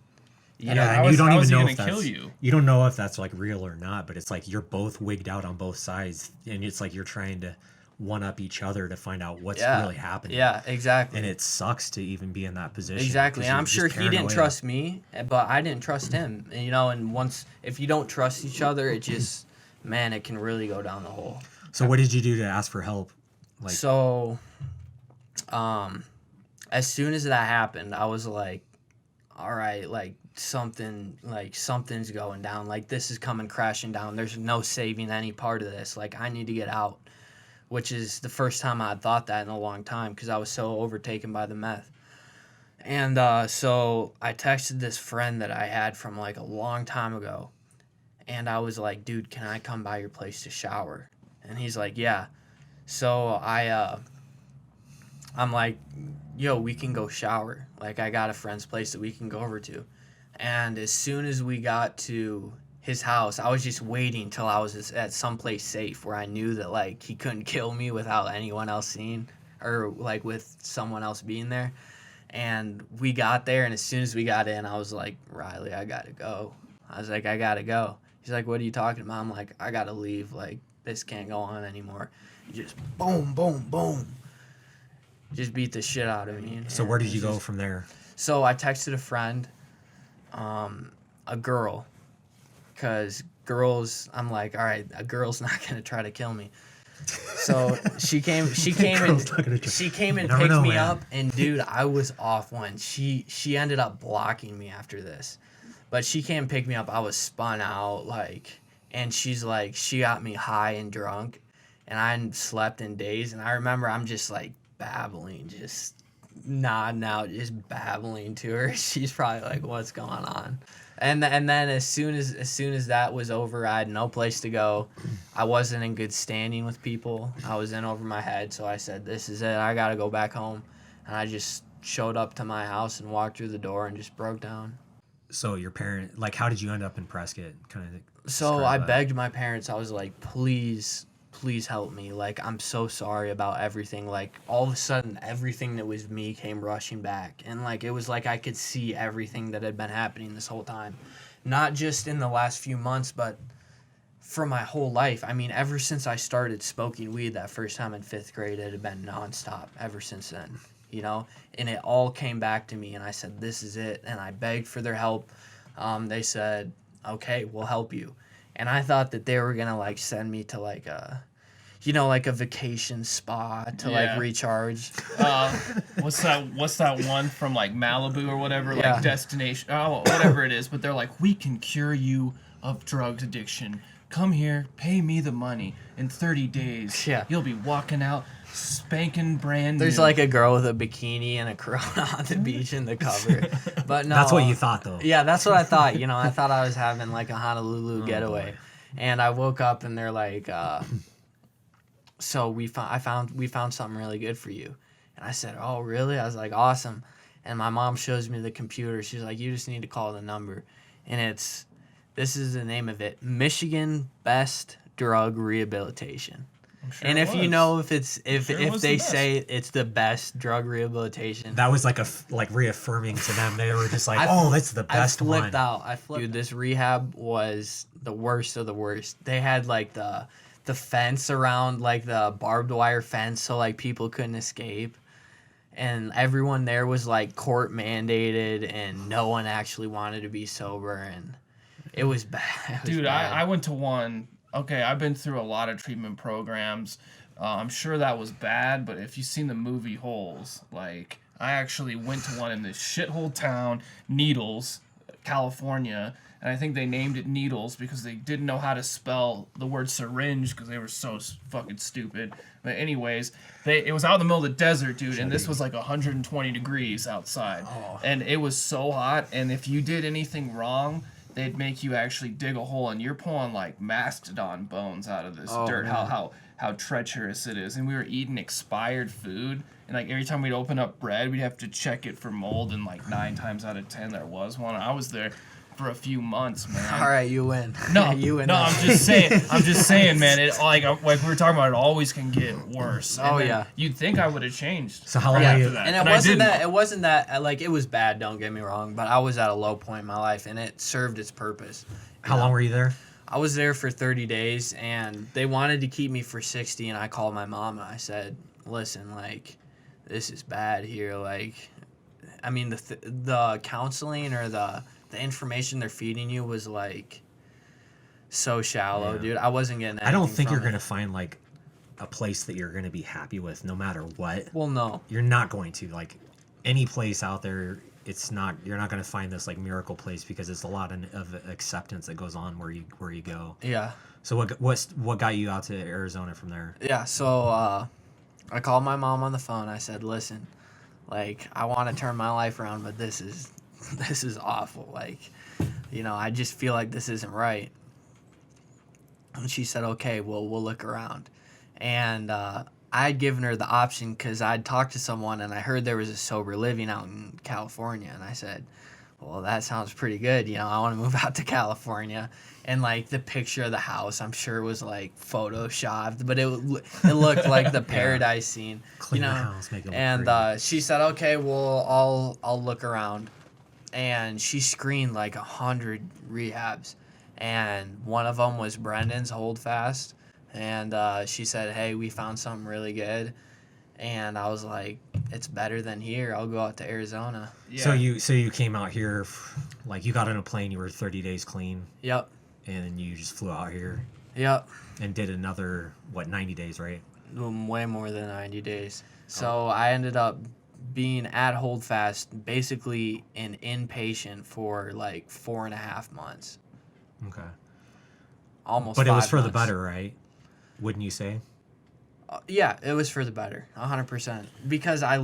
you don't even know if that's you don't know if that's real or not, but it's you're both wigged out on both sides, and it's you're trying to one up each other to find out what's really happening. Yeah, exactly. And it sucks to even be in that position. Exactly. And I'm sure he didn't trust me, but I didn't trust him. And if you don't trust each other, it just, man, it can really go down the hole. So what did you do to ask for help? So, as soon as that happened, I was like, all right, something's going down. This is coming crashing down. There's no saving any part of this. I need to get out. Which is the first time I had thought that in a long time because I was so overtaken by the meth. And so I texted this friend that I had from a long time ago. And I was like, dude, can I come by your place to shower? And he's like, yeah. So I'm like, yo, we can go shower. I got a friend's place that we can go over to. And as soon as we got to his house, I was just waiting till I was at someplace safe where I knew that he couldn't kill me without anyone else seeing or with someone else being there. And we got there, and as soon as we got in, I was like, Riley, I gotta go. I was like, I gotta go. He's like, what are you talking about? I'm like, I gotta leave. This can't go on anymore. He just boom, boom, boom. Just beat the shit out of me. So where did you go from there? So I texted a friend, a girl. Because girls, I'm like, all right, a girl's not gonna try to kill me. So she came and picked me up, and dude, I was off one. She ended up blocking me after this, but she came and picked me up. I was spun out, and she's like, she got me high and drunk, and I hadn't slept in days. And I remember I'm just babbling, just nodding out, just babbling to her. She's probably like, what's going on? And then as soon as that was over, I had no place to go. I wasn't in good standing with people. I was in over my head, so I said, "This is it. I gotta go back home." And I just showed up to my house and walked through the door and just broke down. So your parent, like, how did you end up in Prescott? Kind of. So I begged my parents. I was like, "Please, please help me. Like, I'm so sorry about everything." Like, all of a sudden, everything that was me came rushing back. And, like, it was like I could see everything that had been happening this whole time. Not just in the last few months, but for my whole life. I mean, ever since I started smoking weed that first time in 5th grade, it had been nonstop ever since then, you know? And it all came back to me, and I said, "This is it." And I begged for their help. They said, "Okay, we'll help you." And I thought that they were going to, like, send me to, like, like a vacation spa to like recharge. What's that one from like Malibu or whatever, Yeah. like destination, whatever it is, but they're like, "We can cure you of drug addiction. Come here, pay me the money. In 30 days, Yeah. you'll be walking out spanking brand There's new." like a girl with a bikini and a Corona on the beach in the cover. But no. That's what you thought, though. Yeah, that's what I thought. You know, I thought I was having like a Honolulu getaway. Boy. And I woke up and they're like, "So we found something really good for you." And I said, "Oh, really?" I was like, "Awesome." And my mom shows me the computer. She's like, "You just need to call the number." And this is the name of it: Michigan Best Drug Rehabilitation. Sure And if you know if it's if Sure it was they the best. say it's the best drug rehabilitation, That was like reaffirming to them. They were just like, I- "Oh, that's the I best flipped one." out. Dude, this rehab was the worst of the worst. They had like the fence around, like the barbed wire fence, so like people couldn't escape. And everyone there was like court mandated, and no one actually wanted to be sober, and it was bad. It was Dude, bad. I went to one. Okay, I've been through a lot of treatment programs. I'm sure that was bad, but if you've seen the movie Holes, like, I actually went to one in this shithole town, Needles, California, and I think they named it Needles because they didn't know how to spell the word syringe because they were so fucking stupid. But anyways, it was out in the middle of the desert, dude, and this was like 120 degrees outside. And it was so hot, and if you did anything wrong, they'd make you actually dig a hole, and you're pulling like mastodon bones out of this dirt. man. How treacherous it is. And we were eating expired food, and like every time we'd open up bread, we'd have to check it for mold, and like 9 times out of 10 there was one. I was there for a few months, man. All right, you win. No, you win. no, that. I'm just saying, man. It like we were talking about, it always can get worse. And Oh, then yeah. You'd think I would have changed. So how long right were you? after that, And but I didn't. it wasn't that like it was bad. Don't get me wrong, but I was at a low point in my life, and it served its purpose. How long were you there? I was there for 30 days, and they wanted to keep me for 60, and I called my mom, and I said, "Listen, like, this is bad here. Like, I mean, the counseling or the information they're feeding you was, like, so shallow, dude. I wasn't getting anything I don't think from you're it. gonna find like a place that you're gonna be happy with, no matter what. Well, no. You're not going to, like, any place out there. You're not going to find this like miracle place because it's a lot of acceptance that goes on where you go. Yeah. So what got you out to Arizona from there? Yeah, so I called my mom on the phone. I said, "Listen, like, I want to turn my life around, but this is awful. Like, you know, I just feel like this isn't right." And she said, "Okay, well, we'll look around." And I had given her the option because I'd talked to someone and I heard there was a sober living out in California. And I said, "Well, that sounds pretty good. You know, I want to move out to California." And like the picture of the house, I'm sure was like photoshopped, but it looked like the paradise scene. Clean you know? the house, make it look And pretty. she said, "Okay, well, I'll look around." And she screened like 100 rehabs, and one of them was Brendan's Holdfast. And she said, "Hey, we found something really good." And I was like, "It's better than here. I'll go out to Arizona." Yeah. So you came out here, like, you got on a plane. You were 30 days clean, Yep. and then you just flew out here Yep. and did another 90 days, right? Way more than 90 days. So I ended up being at Holdfast, basically an inpatient for like 4.5 months. Okay. Almost But it was 5 for the months. better, right? Wouldn't you say? Yeah, it was for the better, 100%. Because I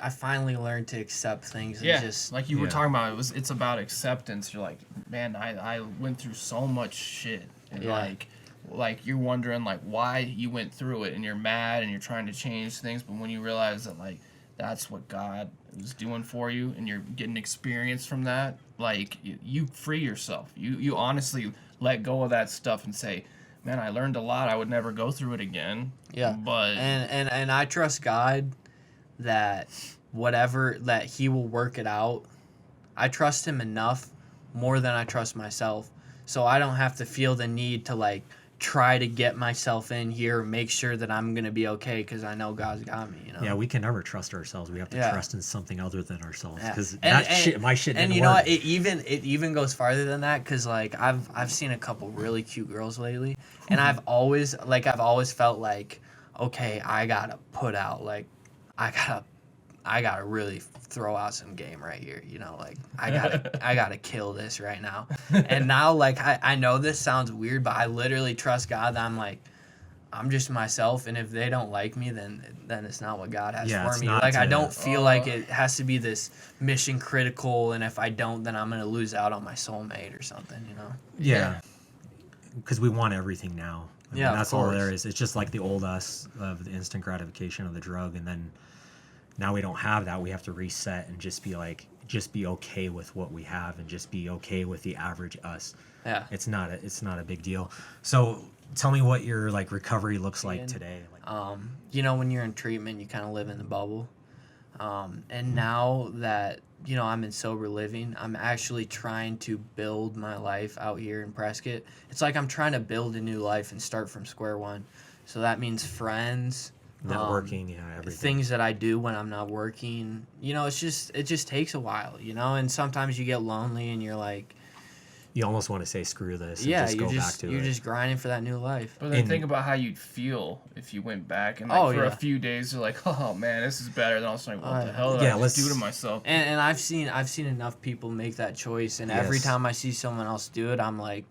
finally learned to accept things and just like you were talking about, it's about acceptance. You're like, man, I went through so much shit, and like you're wondering like why you went through it, and you're mad and you're trying to change things, but when you realize that like that's what God is doing for you, and you're getting experience from that, like you free yourself. You honestly let go of that stuff and say, man, I learned a lot. I would never go through it again. Yeah. But and I trust God that whatever that He will work it out. I trust Him enough more than I trust myself. So I don't have to feel the need to like try to get myself in here, make sure that I'm gonna be okay because I know God's got me. You know. Yeah, we can never trust ourselves. We have to trust in something other than ourselves. Because my shit didn't and you work. know what? It even goes farther than that. Because like I've seen a couple really cute girls lately, and I've always felt like, okay, I gotta put out like, I gotta really throw out some game right here. You know, like I gotta kill this right now. And now like I know this sounds weird, but I literally trust God that I'm just myself, and if they don't like me, then it's not what God has for me. Like I don't feel like it has to be this mission critical, and if I don't, then I'm gonna lose out on my soulmate or something, you know? Yeah, because we want everything now. I mean, that's all there is. It's just like the old us of the instant gratification of the drug, and then now we don't have that. We have to reset and just be okay with what we have, and just be okay with the average us. Yeah, it's not a big deal. So tell me what your like recovery looks like today. You know, when you're in treatment, you kind of live in the bubble. And now that, you know, I'm in sober living, I'm actually trying to build my life out here in Prescott. It's like I'm trying to build a new life and start from square one. So that means friends, networking, everything. Things that I do when I'm not working. You know, it just takes a while, you know, and sometimes you get lonely and you're like, you almost want to say screw this and yeah, just go back to it. You're just grinding for that new life. But then think about how you'd feel if you went back and like for a few days you're like, oh man, this is better. Then I was like, what the hell did I just do to myself? And I've seen enough people make that choice, and every time I see someone else do it, I'm like,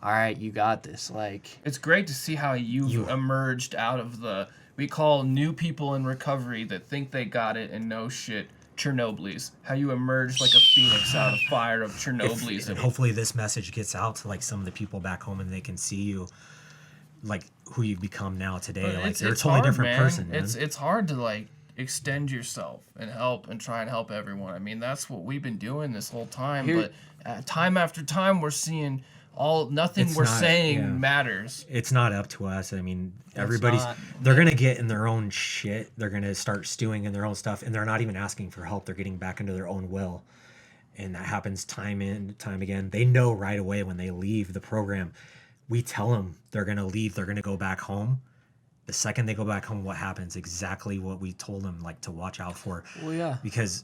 all right, you got this. Like, it's great to see how you've emerged out of we call new people in recovery that think they got it and no shit. Chernobylis, how you emerged like a phoenix out of fire of Chernobylis. And hopefully this message gets out to like some of the people back home, and they can see you like who you've become now today. But like you're a totally different person, man. It's hard to like extend yourself and help and try and help everyone. I mean, that's what we've been doing this whole time. But time after time, we're seeing nothing we're saying matters. It's not up to us. I mean, they're going to get in their own shit. They're going to start stewing in their own stuff, and they're not even asking for help. They're getting back into their own will. And that happens time in, time again. They know right away when they leave the program. We tell them they're going to leave. They're going to go back home. The second they go back home, what happens? Exactly what we told them like to watch out for. Well, yeah. Because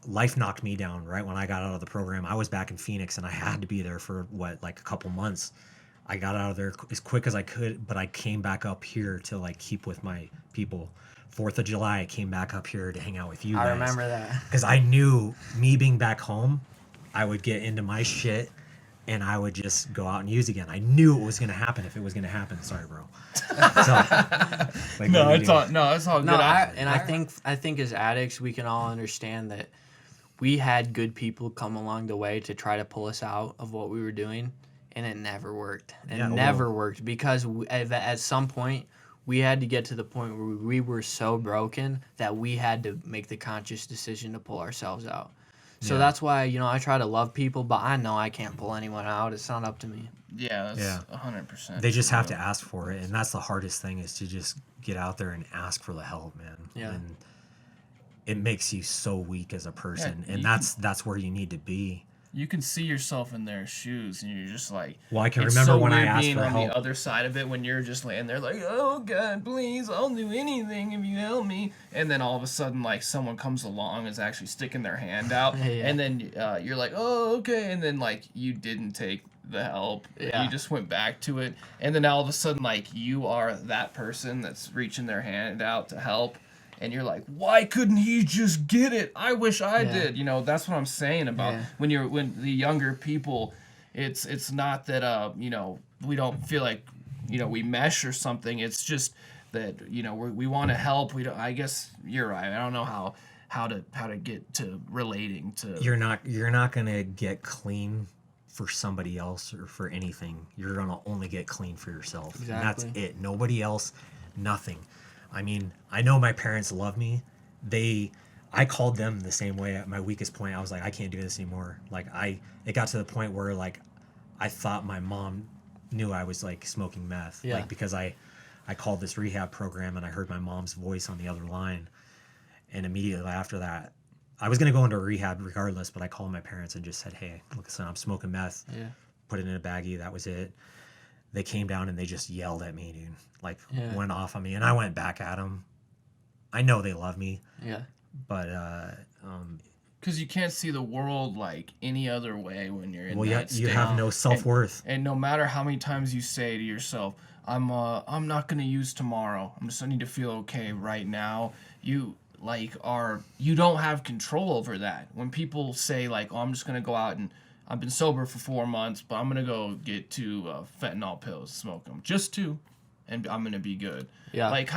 life knocked me down right when I got out of the program. I was back in Phoenix, and I had to be there for like a couple months. I got out of there as quick as I could, but I came back up here to like keep with my people. 4th of July, I came back up here to hang out with you guys. I remember that. Because I knew me being back home, I would get into my shit and I would just go out and use again. I knew it was going to happen if it was going to happen. Sorry, bro. It's all good. I think as addicts, we can all understand that we had good people come along the way to try to pull us out of what we were doing, and it never worked. Never worked because at some point we had to get to the point where we were so broken that we had to make the conscious decision to pull ourselves out. So that's why, you know, I try to love people, but I know I can't pull anyone out. It's not up to me. Yeah, that's 100%. They just have to ask for it, and that's the hardest thing is to just get out there and ask for the help, man. Yeah. And it makes you so weak as a person, and that's where you need to be. You can see yourself in their shoes, and you're just like... Well, I can remember when I asked for help. On the other side of it, when you're just laying there like, oh, God, please, I'll do anything if you help me. And then all of a sudden, like, someone comes along and is actually sticking their hand out. And then you're like, oh, okay. And then, like, you didn't take the help. Yeah. You just went back to it. And then all of a sudden, like, you are that person that's reaching their hand out to help. And you're like, why couldn't he just get it? I wish I did. You know, that's what I'm saying about when the younger people, it's not that, you know, we don't feel like, you know, we mesh or something. It's just that we want to help. We don't. I guess you're right. I don't know how to get to relating to. You're not gonna get clean for somebody else or for anything. You're gonna only get clean for yourself. Exactly. And that's it. Nobody else. Nothing. I mean, I know my parents love me. I called them the same way at my weakest point. I was like, I can't do this anymore. Like it got to the point where like I thought my mom knew I was like smoking meth. Yeah. Like because I called this rehab program and I heard my mom's voice on the other line. And immediately after that, I was going to go into rehab regardless, but I called my parents and just said, hey, look, son, I'm smoking meth. Yeah. Put it in a baggie. That was it. They came down and they just yelled at me, dude. Like, went off on me. And I went back at them. I know they love me. Yeah. But, because you can't see the world like any other way when you're in that state. You have no self-worth. And no matter how many times you say to yourself, I'm not going to use tomorrow. I need to feel okay right now. You don't have control over that. When people say like, oh, I'm just going to go out and I've been sober for 4 months, but I'm going to go get 2 fentanyl pills, smoke them, just 2, and I'm going to be good. Yeah. Like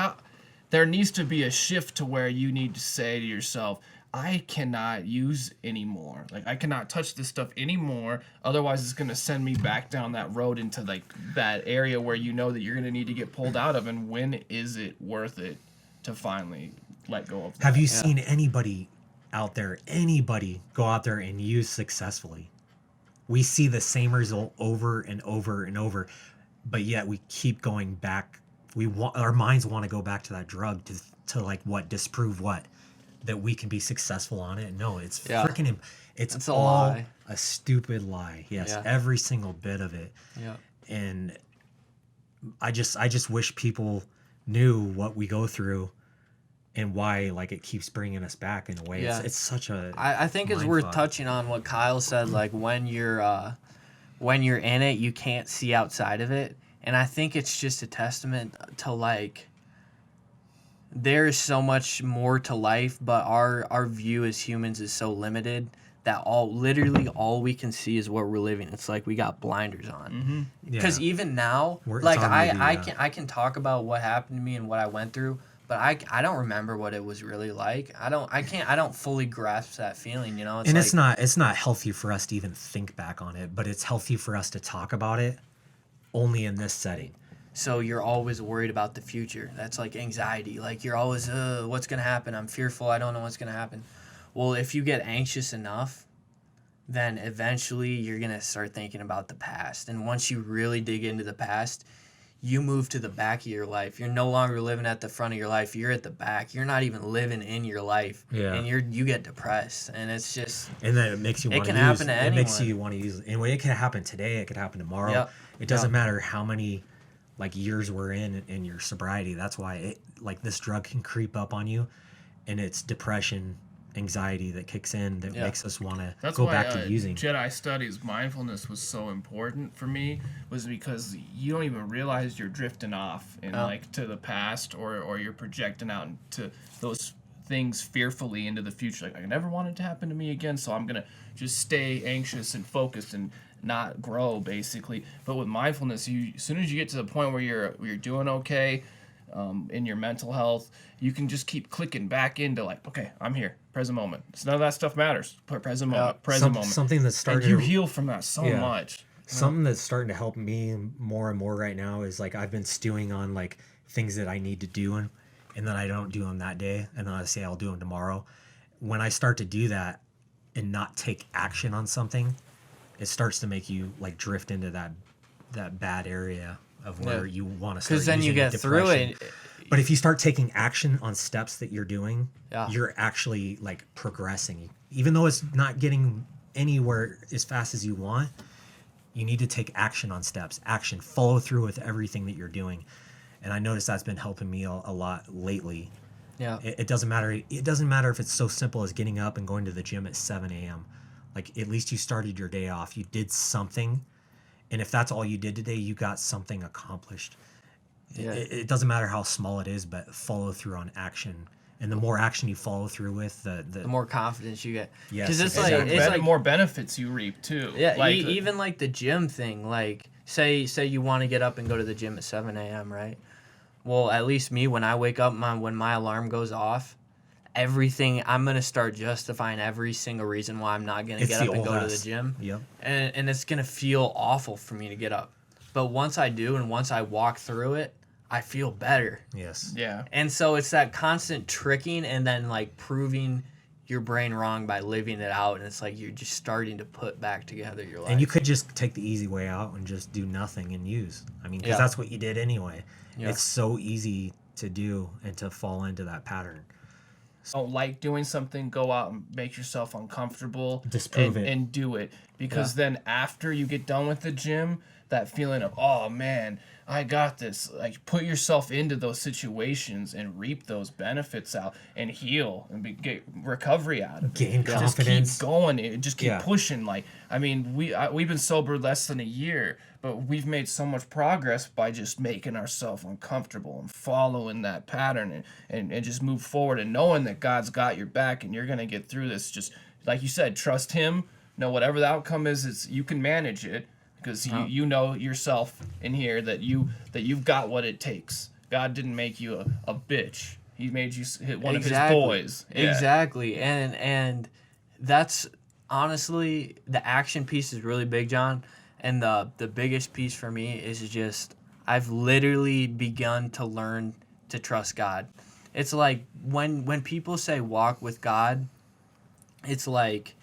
there needs to be a shift to where you need to say to yourself, I cannot use anymore. Like I cannot touch this stuff anymore. Otherwise it's going to send me back down that road into like that area where you know that you're going to need to get pulled out of. And when is it worth it to finally let go of that? Have you seen anybody out there, go out there and use successfully? We see the same result over and over and over, but yet we keep going back. Our minds want to go back to that drug to like what, disprove what? That we can be successful on it. No, it's freaking, it's a all lie. a stupid lie. Yes, every single bit of it. Yeah. And I just wish people knew what we go through and why like it keeps bringing us back in a way. Yeah. It's such a I think it's worth touching on what Kyle said, like when you're in it, you can't see outside of it. And I think it's just a testament to like there is so much more to life, but our view as humans is so limited that literally all we can see is what we're living. It's like we got blinders on. Because even now, like I can talk about what happened to me and what I went through, but I don't remember what it was really like. I don't fully grasp that feeling, you know? It's not healthy for us to even think back on it, but it's healthy for us to talk about it only in this setting. So you're always worried about the future. That's like anxiety. Like you're always, what's going to happen? I'm fearful. I don't know what's going to happen. Well, if you get anxious enough, then eventually you're going to start thinking about the past. And once you really dig into the past, you move to the back of your life. You're no longer living at the front of your life. You're at the back. You're not even living in your life. Yeah. And you get depressed. And it's just... And then it makes you want to use... It can happen to anyone. It makes you want to use... And it can happen today. It could happen tomorrow. Yep. It doesn't matter how many like years we're in your sobriety. That's why this drug can creep up on you, and it's depression, anxiety that kicks in that makes us want to go back to using. Jedi studies mindfulness was so important for me, was because you don't even realize you're drifting off in like to the past or you're projecting out into those things fearfully into the future. Like I never want it to happen to me again, so I'm gonna just stay anxious and focused and not grow, basically. But with mindfulness, as soon as you get to the point where you're doing okay in your mental health, you can just keep clicking back into like, okay, I'm here, present moment. So none of that stuff matters. Present moment, moment. Something that's starting. And you heal from that so much. Something that's starting to help me more and more right now is like I've been stewing on like things that I need to do and then I don't do them that day, and then I say I'll do them tomorrow. When I start to do that and not take action on something, it starts to make you like drift into that bad area of where you want to start. Because then you get through it. But if you start taking action on steps that you're doing, you're actually like progressing. Even though it's not getting anywhere as fast as you want, you need to take action on steps. Action, follow through with everything that you're doing. And I noticed that's been helping me a lot lately. Yeah. It doesn't matter. It doesn't matter if it's so simple as getting up and going to the gym at 7 a.m. Like at least you started your day off. You did something. And if that's all you did today, you got something accomplished. Yeah. It doesn't matter how small it is, but follow through on action. And the more action you follow through with, the more confidence you get. Yes, because it's like more benefits you reap too. Yeah, like, even like the gym thing. Like say you want to get up and go to the gym at 7 a.m. right? well, at least me, when I wake up, when my alarm goes off, everything, I'm going to start justifying every single reason why I'm not going to get up and go to the gym. Yep. And it's going to feel awful for me to get up. But once I do and once I walk through it, I feel better. Yes. Yeah. And so it's that constant tricking and then like proving your brain wrong by living it out. And it's like you're just starting to put back together your life. And you could just take the easy way out and just do nothing and use. I mean, because that's what you did anyway. Yeah. It's so easy to do and to fall into that pattern. Don't like doing something, go out and make yourself uncomfortable. Disprove it. And do it. Because then after you get done with the gym, that feeling of, oh man, I got this. Like, put yourself into those situations and reap those benefits out and heal and get recovery out of it. Gain confidence. Just keep going. Just keep pushing. Like, I mean, we've been sober less than a year, but we've made so much progress by just making ourselves uncomfortable and following that pattern and just move forward and knowing that God's got your back and you're going to get through this. Just like you said, trust Him. Know whatever the outcome is, you can manage it. Because you know yourself in here that you've got what it takes. God didn't make you a bitch. He made you one of His boys. Yeah. Exactly, and that's honestly the action piece is really big, John. And the biggest piece for me is just I've literally begun to learn to trust God. It's like when people say walk with God, it's like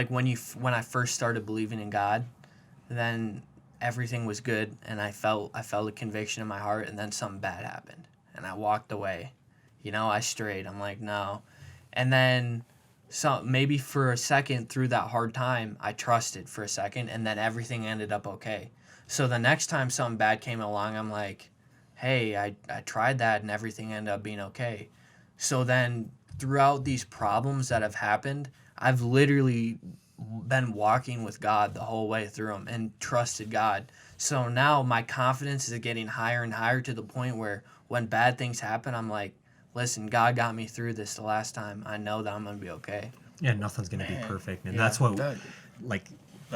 when I first started believing in God, then everything was good and I felt a conviction in my heart, and then something bad happened and I walked away. I strayed. I'm like, no. And then maybe for a second through that hard time, I trusted for a second, and then everything ended up okay. So the next time something bad came along, I'm like, hey, I tried that and everything ended up being okay. So then throughout these problems that have happened, I've literally been walking with God the whole way through them and trusted God. So now my confidence is getting higher and higher to the point where when bad things happen, I'm like, listen, God got me through this the last time. I know that I'm going to be okay. Yeah, nothing's going to be perfect. And that's what,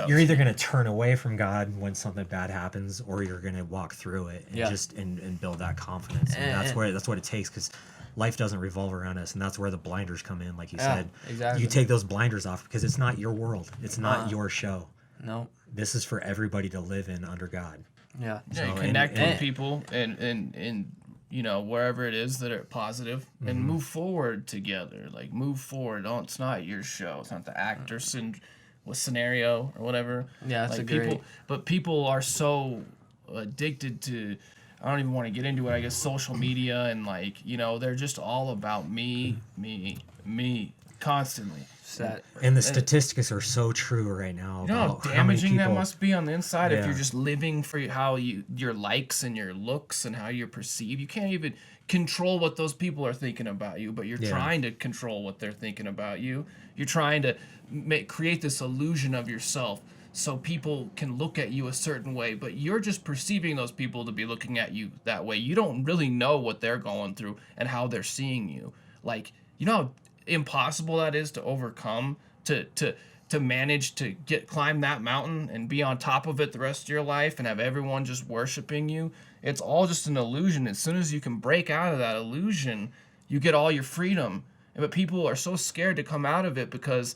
you're either going to turn away from God when something bad happens, or you're going to walk through it and just and build that confidence. And that's what it takes, because life doesn't revolve around us, and that's where the blinders come in, like you said. Exactly. You take those blinders off because it's not your world. It's not your show. No. This is for everybody to live in under God. Yeah. So, connect with people and wherever it is that are positive, and move forward together. Like, move forward. It's not your show. It's not the actor scenario or whatever. Yeah, that's great. But people are so addicted to, I don't even want to get into it, I guess, social media, and they're just all about me constantly. And the statistics are so true right now. You know how damaging that must be on the inside if you're just living for how your likes and your looks and how you're perceived. You can't even control what those people are thinking about you, but you're trying to control what they're thinking about you. You're trying to create this illusion of yourself so people can look at you a certain way, but you're just perceiving those people to be looking at you that way. You don't really know what they're going through and how they're seeing you. Like, you know how impossible that is to overcome, to manage to climb that mountain and be on top of it the rest of your life and have everyone just worshiping you. It's all just an illusion. As soon as you can break out of that illusion, you get all your freedom. But people are so scared to come out of it because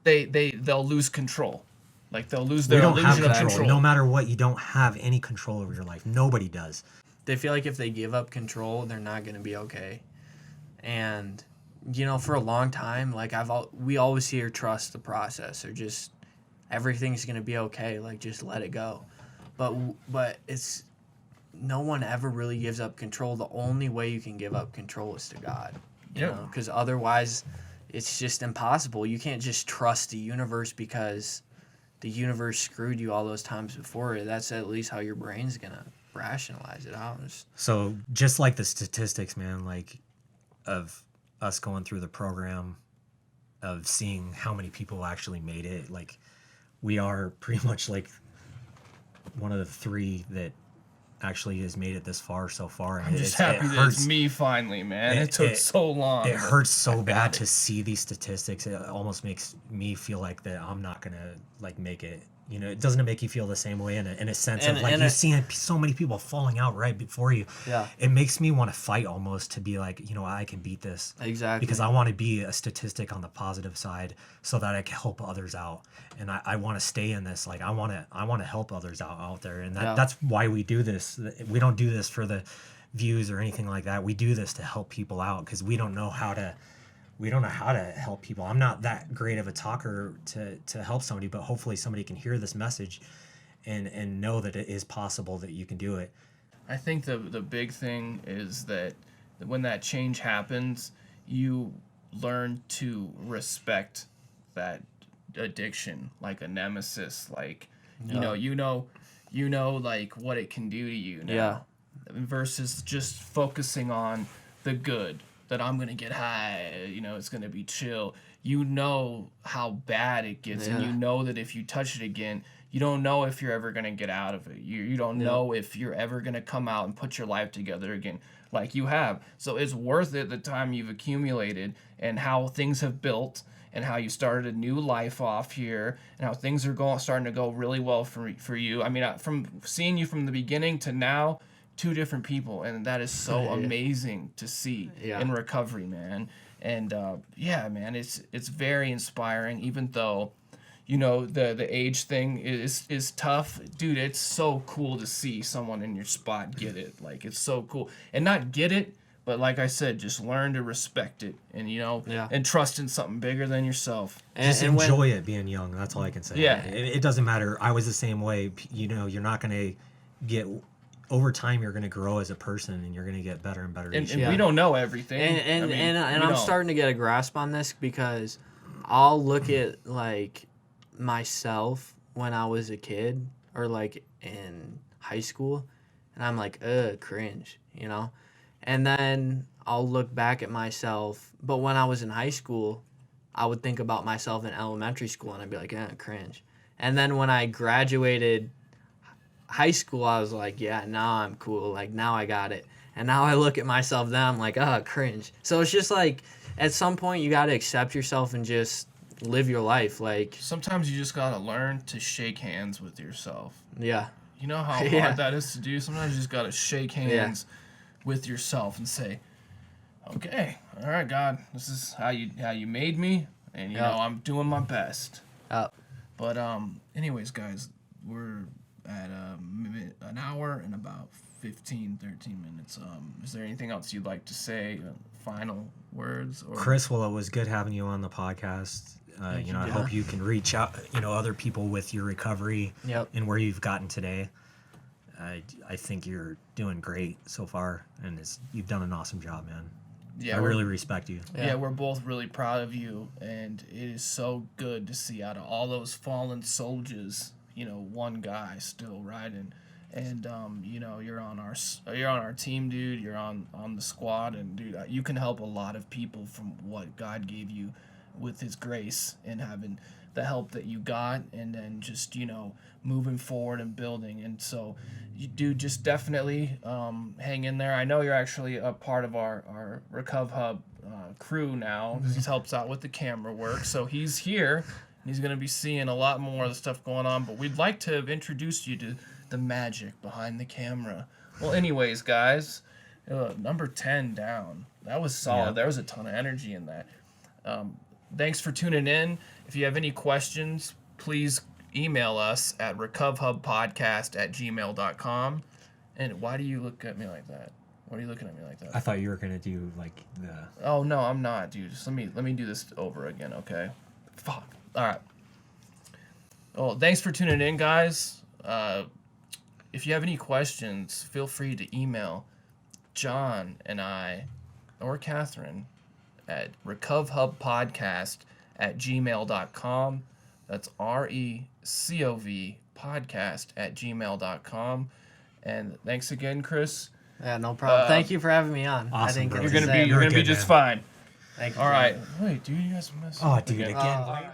they'll lose control. Like, they'll lose their illusion of control. No matter what, you don't have any control over your life. Nobody does. They feel like if they give up control, they're not going to be okay. And for a long time, like we always hear trust the process, or just everything's going to be okay. Like, just let it go. But it's no one ever really gives up control. The only way you can give up control is to God. Because otherwise it's just impossible. You can't just trust the universe because the universe screwed you all those times before. That's at least how your brain's going to rationalize it out. So just like the statistics, man, like of us going through the program, of seeing how many people actually made it, like we are pretty much like one of the 3 that actually has made it this far so far. I'm just happy that it's me finally, man. It took so long. It hurts so bad to see these statistics. It almost makes me feel like that I'm not gonna make it You know, doesn't it make you feel the same way in a sense And- of like and you're it- seeing so many people falling out right before you. Yeah. It makes me want to fight almost to be like, you know, I can beat this. Exactly. Because I want to be a statistic on the positive side so that I can help others out. And I want to stay in this. Like I want to help others out there. And that's why we do this. We don't do this for the views or anything like that. We do this to help people out because we don't know how to help people. I'm not that great of a talker to help somebody, but hopefully somebody can hear this message and know that it is possible that you can do it. I think the big thing is that when that change happens, you learn to respect that addiction like a nemesis. Like you know like what it can do to you now. Yeah. Versus just focusing on the good. That I'm gonna get high, you know, it's gonna be chill. You know how bad it gets, and you know that if you touch it again, you don't know if you're ever gonna get out of it. You don't know if you're ever gonna come out and put your life together again, like you have. So it's worth it the time you've accumulated and how things have built, and how you started a new life off here, and how things are starting to go really well for you. I mean, from seeing you from the beginning to now. 2 different people, and that is so amazing to see in recovery, man. And man, it's very inspiring. Even though, you know, the age thing is tough, dude. It's so cool to see someone in your spot get it. Like it's so cool, and not get it, but like I said, just learn to respect it, and you know, and trust in something bigger than yourself. Just enjoy it being young. That's all I can say. Yeah, it doesn't matter. I was the same way. You know, you're not gonna get. Over time, you're going to grow as a person, and you're going to get better and better. And we don't know everything. And I'm starting to get a grasp on this because I'll look at like myself when I was a kid or like in high school, and I'm like, cringe, you know. And then I'll look back at myself, but when I was in high school, I would think about myself in elementary school, and I'd be like, cringe. And then when I graduated high school, I was like, yeah, now I'm cool. Like, now I got it. And now I look at myself then, I'm like, cringe. So it's just like, at some point, you got to accept yourself and just live your life. Like, sometimes you just got to learn to shake hands with yourself. Yeah. You know how hard that is to do? Sometimes you just got to shake hands with yourself and say, okay, all right, God, this is how you made me. And, you know, I'm doing my best. But, anyways, guys, we're at an hour and about 13 minutes. Is there anything else you'd like to say? Final words? Or? Chris, well, it was good having you on the podcast. You know, I hope you can reach out, you know, other people with your recovery and where you've gotten today. I think you're doing great so far, and you've done an awesome job, man. Yeah, I really respect you. Yeah, we're both really proud of you, and it is so good to see out of all those fallen soldiers, you know, one guy still riding, and you know, you're on our team, dude. You're on the squad, and dude, you can help a lot of people from what God gave you with His grace and having the help that you got, and then just, you know, moving forward and building. And so, you do just definitely hang in there. I know you're actually a part of our Recov Hub crew now, because he helps out with the camera work. So he's here. He's going to be seeing a lot more of the stuff going on, but we'd like to have introduced you to the magic behind the camera. Well, anyways, guys, number 10 down. That was solid. Yeah. There was a ton of energy in that. Thanks for tuning in. If you have any questions, please email us at recovhubpodcast@gmail.com. And why do you look at me like that? Why are you looking at me like that? I thought you were going to do like the... Oh, no, I'm not, dude. Just let me do this over again, okay? Fuck. All right. Well, thanks for tuning in, guys. If you have any questions, feel free to email John and I or Catherine at recovhubpodcast@gmail.com. That's RECOV podcast@gmail.com. And thanks again, Chris. Yeah, no problem. Thank you for having me on. Awesome, I think bro. You're gonna be just fine. Thank you. All right. Wait, dude, you guys messed up. Oh, dude, again. All right.